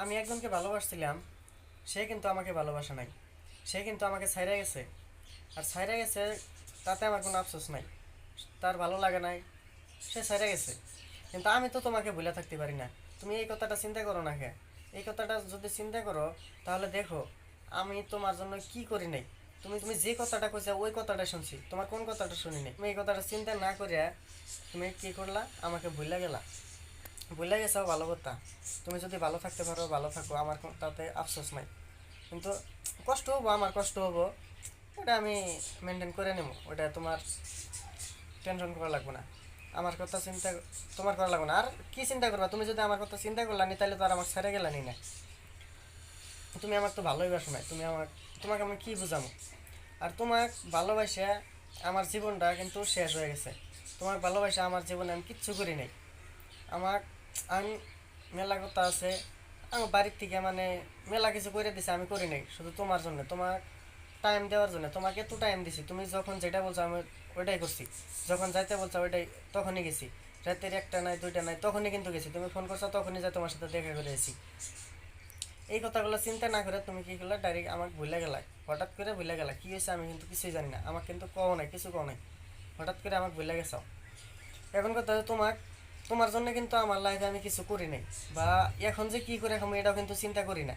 আমি একজনকে ভালোবাসছিলাম, সে কিন্তু আমাকে ভালোবাসে নাই। সে কিন্তু আমাকে ছাইড়া গেছে। আর ছাইড়া গেছে, তাতে আমার কোনো আফসোস নাই। তার ভালো লাগে নাই, সে ছাইড়া গেছে। কিন্তু আমি তো তোমাকে ভুলে থাকতে পারি না। তুমি এই কথাটা চিন্তা করো না কে? এই কথাটা যদি চিন্তা করো, তাহলে দেখো আমি তোমার জন্য কি করি নাই। তুমি তুমি যে কথাটা কইছা ওই কথাটা শুনছি, তোমার কোন কথাটা শুনি নাই। তুমি এই কথাটা চিন্তা না করিয়া তুমি কি করলা? আমাকে ভুলে গেলা। ভুলে গেছাও ভালো কথা। তুমি যদি ভালো থাকতে পারো ভালো থাকো, আমার তাতে আফসোস নাই। কিন্তু কষ্ট হবো, আমার কষ্ট হবো, ওটা আমি মেনটেন করে নেব। ওটা তোমার টেনশন করা লাগবে না। আমার কথা চিন্তা তোমার করা লাগবে না। আর কি চিন্তা করবা? তুমি যদি আমার কথা চিন্তা করলা নি, তাহলে তো আর আমার ছেড়ে গেলানি না। তুমি আমার তো ভালোই বাসো না। তোমাকে আমি কি বুঝাবো? আর তোমাক ভালোবাসা আমার জীবনটা কিন্তু শেষ হয়ে গেছে। তোমার ভালোবাসা আমার জীবনে আমি কিচ্ছু করি নাই। আমার আমি মেলা কথা আছে, আমার বাড়ির থেকে মানে মেলা কিছু করে দিছে, আমি করি নাই শুধু তোমার জন্য, তোমার টাইম দেওয়ার জন্য। তোমাকে এত টাইম দিছি, তুমি যখন যেটা বলছো আমি ওইটাই করছি। যখন যাইতে বলছো ওইটাই, তখনই গেছি। রাতের একটা নাই দুইটা নাই, তখনই কিন্তু গেছি। তুমি ফোন করছো তখনই যাই তোমার সাথে দেখা করে এসেছি। এই কথাগুলো চিন্তা না করে তুমি কি করলে? ডাইরেক্ট আমাকে ভুলে গেলা। হঠাৎ করে ভুলে গেলা, কি হয়েছে আমি কিন্তু কিছুই জানি না। আমাকে কিন্তু কও নাই, কিছু কও নাই, হঠাৎ করে আমাকে ভুলে গেছো। এখন কথা হচ্ছে তোমার জন্য কিন্তু আমার লাইফে আমি কিছু করি নাই, বা এখন যে কি করে খাবো এটাও কিন্তু চিন্তা করি না।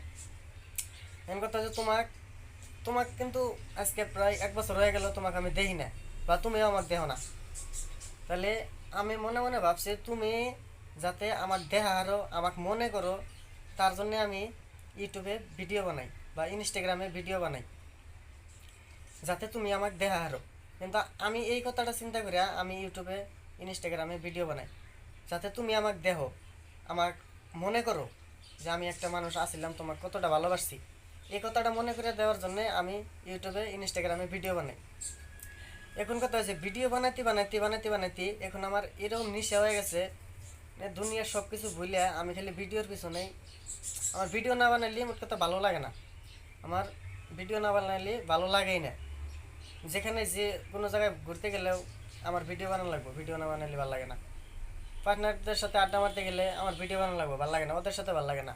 এখন কথা হচ্ছে তোমাকে কিন্তু আজকে প্রায় 1 বছর হয়ে গেল তোমাকে আমি দেখি না, বা তুমিও আমাকে দেখো না। তাহলে আমি মনে মনে ভাবছি তুমি যাতে আমার দেহা আরও আমাকে মনে করো, তার জন্য আমি ইউটিউবে ভিডিও বানাই বা ইনস্টাগ্রামে ভিডিও বানাই, যাতে তুমি আমাকে দেহা হারো। কিন্তু আমি এই কথাটা চিন্তা করি আমি ইউটিউবে ইনস্টাগ্রামে ভিডিও বানাই, যাতে তুমি আমাকে দেখো, আমাকে মনে করো যে আমি একটা মানুষ আছিলাম, তোমাকে কতটা ভালোবাসছি। এই কথাটা মনে করে দেওয়ার জন্য আমি ইউটিউবে ইনস্টাগ্রামে ভিডিও বানাই। এখন কথা হচ্ছে ভিডিও বানাইতে বানাইতে বানাইতে বানাইতে এখন আমার এরকম নেশা হয়ে গেছে, দুনিয়ার সব কিছু ভুলে আমি খালি ভিডিওর পিছনে। আমার ভিডিও না বানাইলে মোট কথা ভালো লাগে না। আমার ভিডিও না বানাইলে ভালো লাগেই না। যেখানে যে কোনো জায়গায় ঘুরতে গেলেও আমার ভিডিও বানানো লাগবে, ভিডিও না বানাইলে ভালো লাগে না। পার্টনারদের সাথে আড্ডা মারতে গেলে আমার ভিডিও বানানো লাগবে, ভালো লাগে না, ওদের সাথে ভালো লাগে না।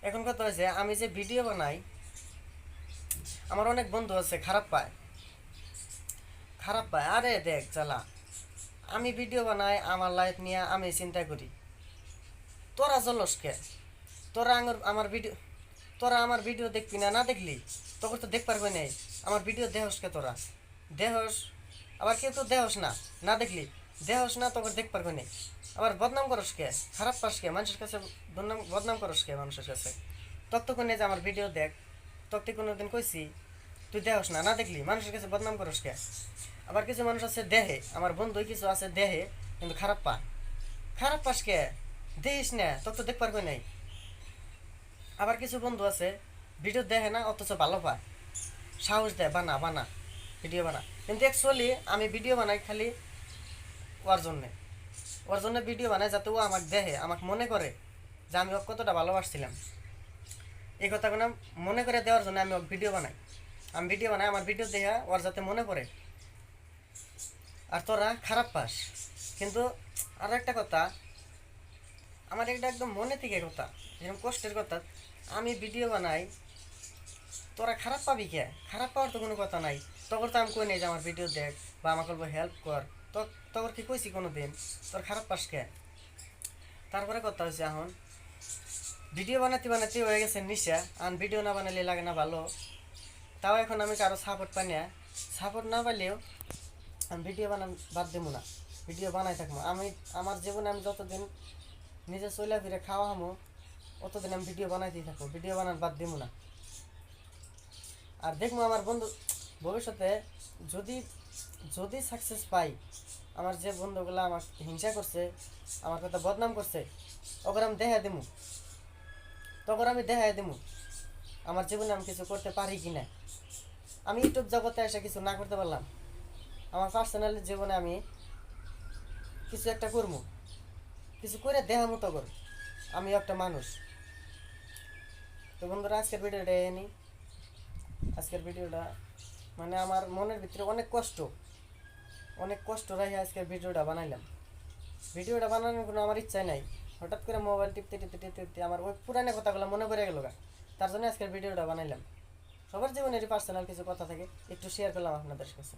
এখন কথা হয়েছে আমি যে ভিডিও বানাই, আমার অনেক বন্ধু আছে খারাপ পায়। খারাপ পায়, আরে দেখ জ্বালা, আমি ভিডিও বানাই আমার লাইফ নিয়ে আমি চিন্তা করি, তোরা জলস কে? তোরা আমার ভিডিও, তোরা আমার ভিডিও দেখবি না? না দেখলি তোকে তো দেখ পারবে নাই। আমার ভিডিও দেহস কে তোরা? দেহস, আবার কেউ তো দেহস না, না দেখলি দেহস না, তোকে দেখ পারবে নাই। আবার বদনাম করস কে? খারাপ পাস কে মানুষের কাছে? বদনাম করস কে মানুষের কাছে? তোর তো কোনে যে আমার ভিডিও দেখ, তোর তো কোনোদিন কইছি তুই দেহস না, না দেখলি মানুষের কাছে বদনাম করস কে? আবার কিছু মানুষ আছে দেহে, আমার বন্ধু কিছু আছে দেহে কিন্তু খারাপ পা। খারাপ পাস কে? দেখিস না, তোর তো দেখ পারবে নাই। আবার কিছু বন্ধু আছে ভিডিও দেখে না অথচ ভালো পায়, সাহস দেয় বানা বানা ভিডিও বানা। কিন্তু অ্যাকচুয়ালি আমি ভিডিও বানাই খালি ওর জন্যে। ওর জন্য ভিডিও বানাই যাতে ও আমাকে দেখে, আমাকে মনে করে যে আমি ওকে কতটা ভালোবাসছিলাম। এই কথাগুলো মনে করে দেওয়ার জন্য আমি ওকে ভিডিও বানাই। আমি ভিডিও বানাই আমার ভিডিও দেখে ওর যাতে মনে পড়ে। আর তোরা খারাপ পাস। কিন্তু আরও একটা কথা, আমার এটা একদম মনে থেকে কথা, এরকম কষ্টের কথা। আমি ভিডিও বানাই, তোরা খারাপ পাবি কে? খারাপ পাওয়ার তো কোনো কথা নাই। তখন তো আমি কই নাই যে আমার ভিডিও দেখ বা আমাকে বলবো হেল্প কর। তখন কি কইছি কোনো দিন তোর খারাপ পাস কে? তারপরে কথা হচ্ছে এখন ভিডিও বানাতে বানাতে হয়ে গেছে নিশা, আর ভিডিও না বানালে লাগে না ভালো। তাও এখন আমি কারো সাপোর্ট পাই না। সাপোর্ট না পাইলেও আমি ভিডিও বানান বাদ দেবো না, ভিডিও বানাই থাকবো। আমি আমার জীবনে আমি যতদিন নিজে চলে ফিরে খাওয়া হামো, অতদিন আমি ভিডিও বানাইতেই থাকবো, ভিডিও বানান বাদ দেবো না। আর দেখবো আমার বন্ধু ভবিষ্যতে যদি যদি সাকসেস পাই, আমার যে বন্ধুগুলো আমার হিংসা করছে, আমার কথা বদনাম করছে, ওকে আমি দেখাই দেবো। তখন আমি দেখাই দেবো আমার জীবনে আমি কিছু করতে পারি কি না। আমি ইউটিউব জগতে এসে কিছু না করতে পারলাম, আমার পার্সোনাল জীবনে আমি কিছু একটা করবো, কিছু করে দেখার মতো কর আমি একটা মানুষ। তো বন্ধুরা আজকের ভিডিওটা নিই। আজকের ভিডিওটা মানে আমার মনের ভিতরে অনেক কষ্ট, অনেক কষ্ট রেখে আজকের ভিডিওটা বানাইলাম। ভিডিওটা বানানোর কোনো আমার ইচ্ছাই নাই। হঠাৎ করে মোবাইল টিপতে টিপতে টিপতে টিপতে আমার ওই পুরানো কথাগুলো মনে পড়ে গেল গা। তার জন্য আজকের ভিডিওটা বানাইলাম। সবার জীবনেরই পার্সোনাল কিছু কথা থাকে, একটু শেয়ার করলাম আপনাদের কাছে।